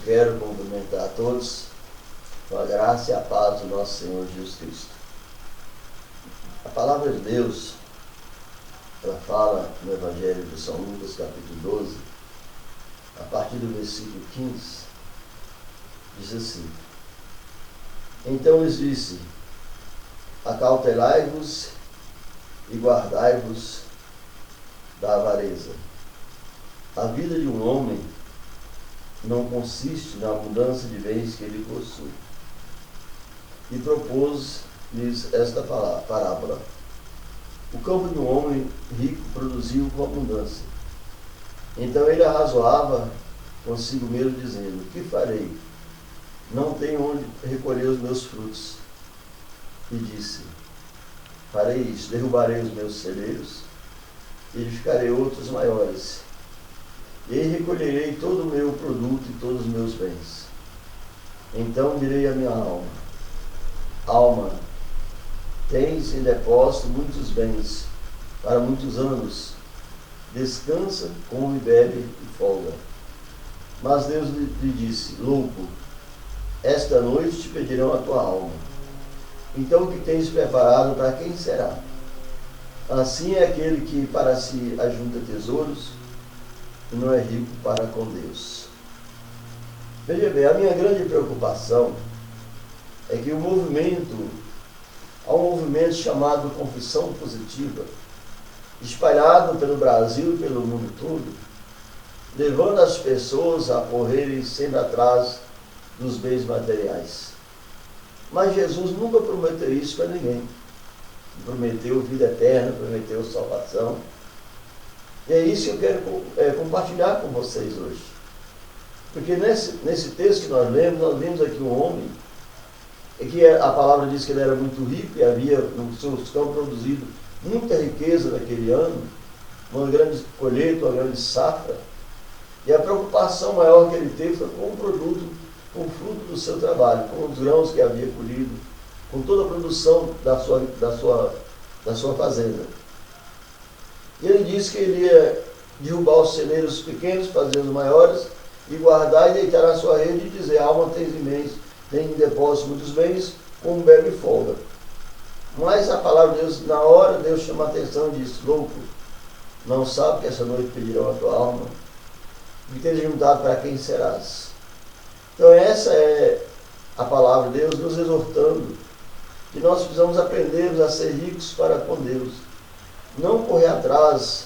quero cumprimentar a todos com a graça e a paz do nosso Senhor Jesus Cristo. A palavra de Deus, ela fala no Evangelho de São Lucas, capítulo 12, a partir do versículo 15, diz assim: Então lhes disse: acautelai-vos e guardai-vos da avareza. A vida de um homem não consiste na abundância de bens que ele possui. E propôs-lhes esta parábola: o campo de um homem rico produziu com abundância. Então ele arrazoava consigo mesmo, dizendo: que farei? Não tenho onde recolher os meus frutos. E disse: farei isso, derrubarei os meus celeiros, e edificarei outros maiores. E aí recolherei todo o meu produto e todos os meus bens. Então direi à minha alma: alma, tens em depósito muitos bens para muitos anos. Descansa, come, bebe e folga. Mas Deus lhe disse: louco, esta noite te pedirão a tua alma. Então o que tens preparado, para quem será? Assim é aquele que para si ajunta tesouros e não é rico para com Deus. Veja bem, a minha grande preocupação é que há um movimento chamado confissão positiva, espalhado pelo Brasil e pelo mundo todo, levando as pessoas a correrem sempre atrás dos bens materiais. Mas Jesus nunca prometeu isso para ninguém. Prometeu vida eterna, prometeu salvação. E é isso que eu quero compartilhar com vocês hoje. Porque nesse texto que nós vimos aqui um homem, que a palavra diz que ele era muito rico e havia no seu campo produzido muita riqueza naquele ano, uma grande colheita, uma grande safra. E a preocupação maior que ele teve foi com o produto, com o fruto do seu trabalho, com os grãos que havia colhido, com toda a produção da sua fazenda. E ele disse que ele ia derrubar os celeiros pequenos, fazer os maiores, e guardar e deitar na sua rede e dizer: alma, tens imenso, tem em depósito muitos bens, como bebe e folga. Mas a palavra de Deus, na hora, Deus chama a atenção e diz: louco, não sabe que essa noite pedirão a tua alma? E tens juntado, para quem serás? Então essa é a palavra de Deus nos exortando que nós precisamos aprender a ser ricos para com Deus. Não correr atrás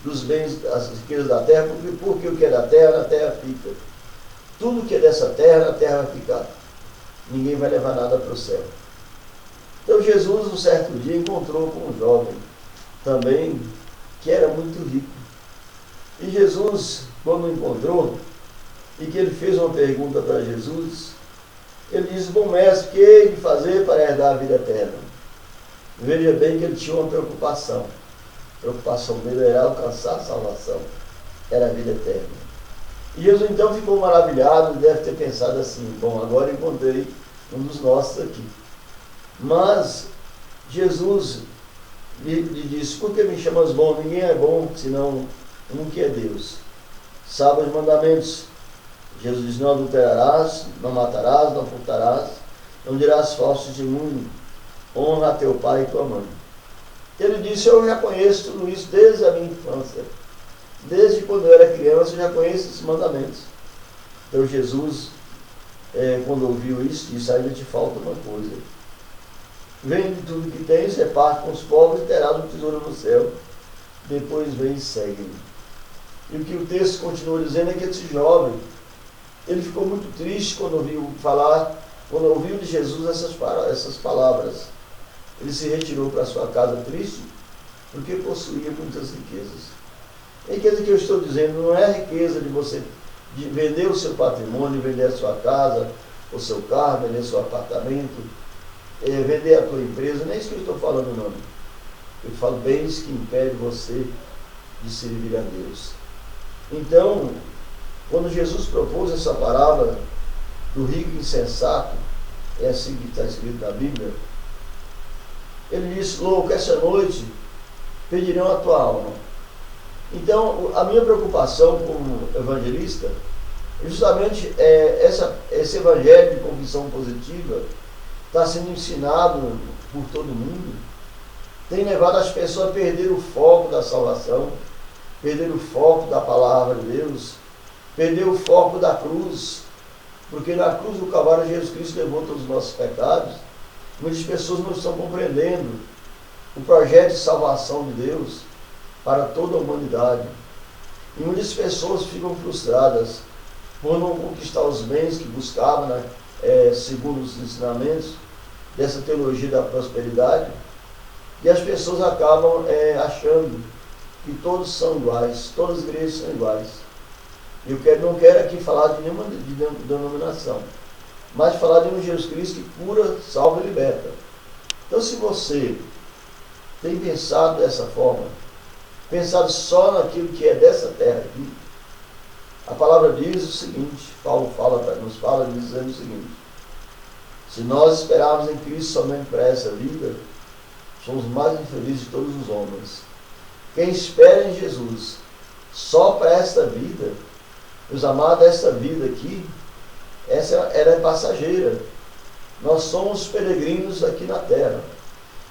dos bens, das riquezas da terra, porque o que é da terra, na terra fica. Tudo que é dessa terra, na terra vai ficar. Ninguém vai levar nada para o céu. Então Jesus, um certo dia, encontrou com um jovem também, que era muito rico. E Jesus, quando o encontrou, e que ele fez uma pergunta para Jesus, ele disse: bom mestre, o que hei de fazer para herdar a vida eterna? Veja bem que ele tinha uma preocupação. A preocupação dele era alcançar a salvação, era a vida eterna. E Jesus então ficou maravilhado, deve ter pensado assim: bom, agora encontrei um dos nossos aqui. Mas Jesus lhe disse: por que me chamas bom? Ninguém é bom senão um que é Deus. Sabe os mandamentos. Jesus diz: não adulterarás, não matarás, não furtarás, não dirás falso testemunho, honra a teu pai e tua mãe. Ele disse: eu já conheço tudo isso desde a minha infância. Desde quando eu era criança, eu já conheço esses mandamentos. Então Jesus, quando ouviu isso, disse: ainda te falta uma coisa. Vende tudo que tens, reparte com os pobres e terás um tesouro no céu. Depois vem e segue-me. E o que o texto continua dizendo é que esse jovem, ele ficou muito triste quando ouviu de Jesus essas palavras. Ele se retirou para sua casa triste, porque possuía muitas riquezas. A riqueza que eu estou dizendo não é a riqueza de você de vender o seu patrimônio, vender a sua casa, o seu carro, vender o seu apartamento, vender a tua empresa. Não é isso que eu estou falando, não. Eu falo bens que impedem você de servir a Deus. Então, quando Jesus propôs essa parábola do rico insensato, é assim que está escrito na Bíblia, ele disse: louco, essa noite pedirão a tua alma. Então, a minha preocupação como evangelista Justamente esse evangelho de confissão positiva está sendo ensinado por todo mundo, tem levado as pessoas a perder o foco da salvação, perder o foco da palavra de Deus, perder o foco da cruz, porque na cruz do Calvário Jesus Cristo levou todos os nossos pecados. Muitas pessoas não estão compreendendo o projeto de salvação de Deus para toda a humanidade. E muitas pessoas ficam frustradas por não conquistar os bens que buscavam, né, segundo os ensinamentos dessa teologia da prosperidade, e as pessoas acabam achando que todos são iguais, todas as igrejas são iguais. Eu não quero aqui falar de nenhuma denominação, mas falar de um Jesus Cristo que cura, salva e liberta. Então, se você tem pensado dessa forma, pensado só naquilo que é dessa terra aqui, a palavra diz o seguinte, Paulo nos fala dizendo o seguinte: se nós esperarmos em Cristo somente para essa vida, somos mais infelizes de todos os homens. Quem espera em Jesus só para esta vida, meus amados, esta vida aqui, ela é passageira. Nós somos peregrinos aqui na terra,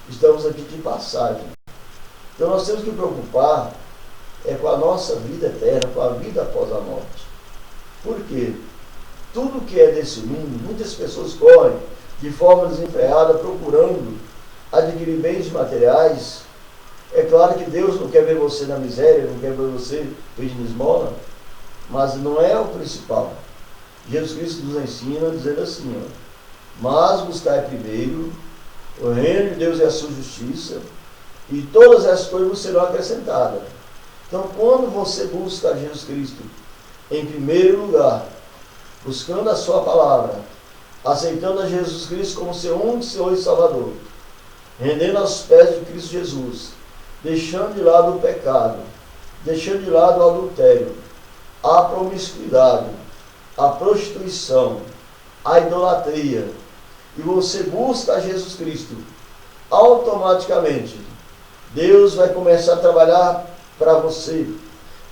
estamos aqui de passagem. Então nós temos que preocupar com a nossa vida eterna, com a vida após a morte. Por quê? Tudo que é desse mundo, muitas pessoas correm de forma desenfreada procurando adquirir bens materiais. É claro que Deus não quer ver você na miséria, não quer ver você pedindo esmola, mas não é o principal. Jesus Cristo nos ensina dizendo assim, mas buscai primeiro o reino de Deus e a sua justiça, e todas as coisas serão acrescentadas. Então, quando você busca Jesus Cristo em primeiro lugar, buscando a sua palavra, aceitando a Jesus Cristo como seu único Senhor e Salvador, rendendo aos pés de Cristo Jesus, deixando de lado o pecado, deixando de lado o adultério, a promiscuidade, a prostituição, a idolatria, e você busca a Jesus Cristo, automaticamente Deus vai começar a trabalhar para você,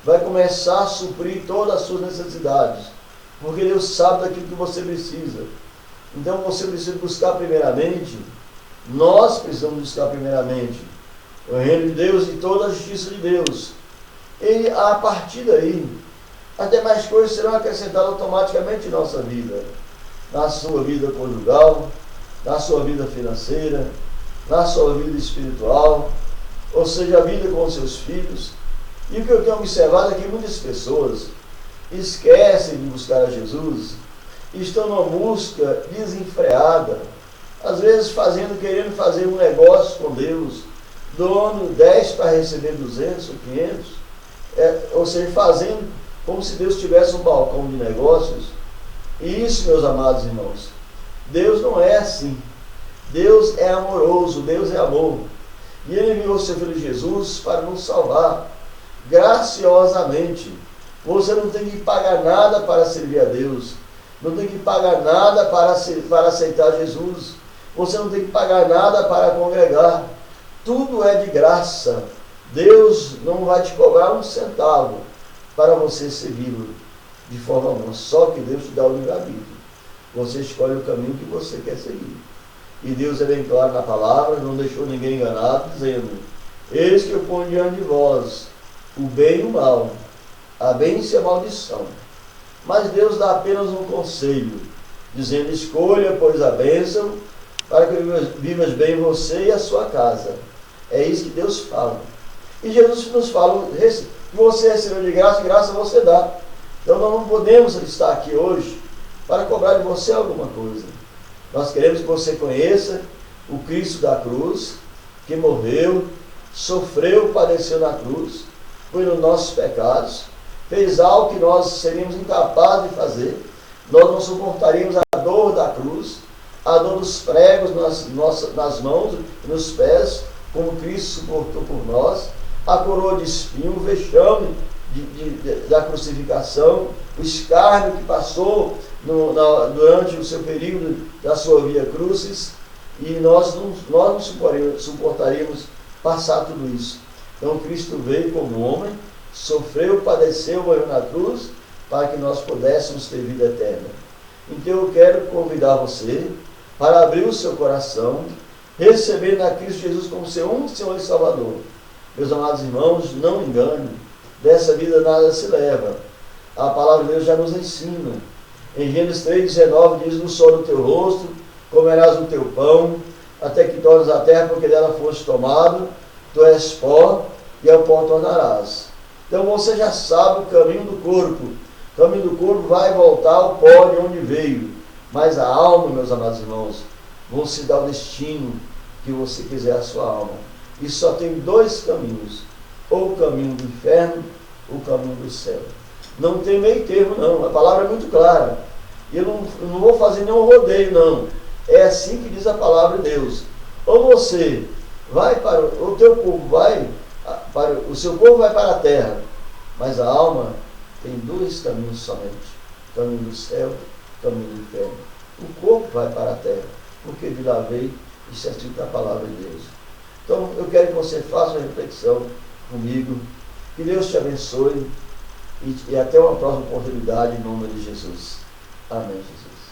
vai começar a suprir todas as suas necessidades, porque Deus sabe daquilo que você precisa. Então você precisa buscar primeiramente, nós precisamos buscar primeiramente o reino de Deus e toda a justiça de Deus. E a partir daí, as demais coisas serão acrescentadas automaticamente em nossa vida. Na sua vida conjugal, na sua vida financeira, na sua vida espiritual, ou seja, a vida com os seus filhos. E o que eu tenho observado é que muitas pessoas esquecem de buscar a Jesus, estão numa busca desenfreada, às vezes querendo fazer um negócio com Deus, doando 10 para receber 200 ou 500, ou seja, fazendo como se Deus tivesse um balcão de negócios. E isso, meus amados irmãos, Deus não é assim. Deus é amoroso, Deus é amor. E Ele enviou o seu Filho Jesus para nos salvar graciosamente. Você não tem que pagar nada para servir a Deus, não tem que pagar nada para aceitar Jesus, você não tem que pagar nada para congregar, tudo é de graça. Deus não vai te cobrar um centavo para você segui-lo de forma alguma, só que Deus te dá o livre-arbítrio. Você escolhe o caminho que você quer seguir. E Deus é bem claro na palavra, não deixou ninguém enganado, dizendo: eis que eu ponho diante de vós o bem e o mal, a bênção e a maldição. Mas Deus dá apenas um conselho, dizendo: escolha, pois, a bênção, para que vivas bem você e a sua casa. É isso que Deus fala. E Jesus nos fala que você recebeu de graça você dá. Então nós não podemos estar aqui hoje para cobrar de você alguma coisa. Nós queremos que você conheça o Cristo da cruz, que morreu, sofreu, padeceu na cruz, foi nos nossos pecados, fez algo que nós seríamos incapazes de fazer. Nós não suportaríamos a dor da cruz, a dor dos pregos nas mãos e nos pés, como Cristo suportou por nós, a coroa de espinho, o vexame da crucificação, o escárnio que passou durante o seu período da sua via crucis, e nós não suportaríamos passar tudo isso. Então Cristo veio como homem, sofreu, padeceu, morreu na cruz, para que nós pudéssemos ter vida eterna. Então eu quero convidar você para abrir o seu coração, recebendo a Cristo Jesus como seu único Senhor e Salvador. Meus amados irmãos, não engane, dessa vida nada se leva. A palavra de Deus já nos ensina. Em Gênesis 3,19 diz: no sol do teu rosto comerás o teu pão, até que tornes a terra, porque dela foste tomado, tu és pó, e ao pó tornarás. Então você já sabe o caminho do corpo. O caminho do corpo vai voltar ao pó de onde veio. Mas a alma, meus amados irmãos, vão se dar o destino que você quiser a sua alma. E só tem dois caminhos: ou o caminho do inferno, ou o caminho do céu. Não tem meio termo, não. A palavra é muito clara. E eu não vou fazer nenhum rodeio, não. É assim que diz a palavra de Deus. Ou você vai para o teu corpo, o seu corpo vai para a terra, mas a alma tem dois caminhos somente: o caminho do céu, o caminho do inferno. O corpo vai para a terra, porque de lá veio, isso é escrito na palavra de Deus. Então eu quero que você faça uma reflexão comigo. Que Deus te abençoe e até uma próxima oportunidade, em nome de Jesus. Amém, Jesus.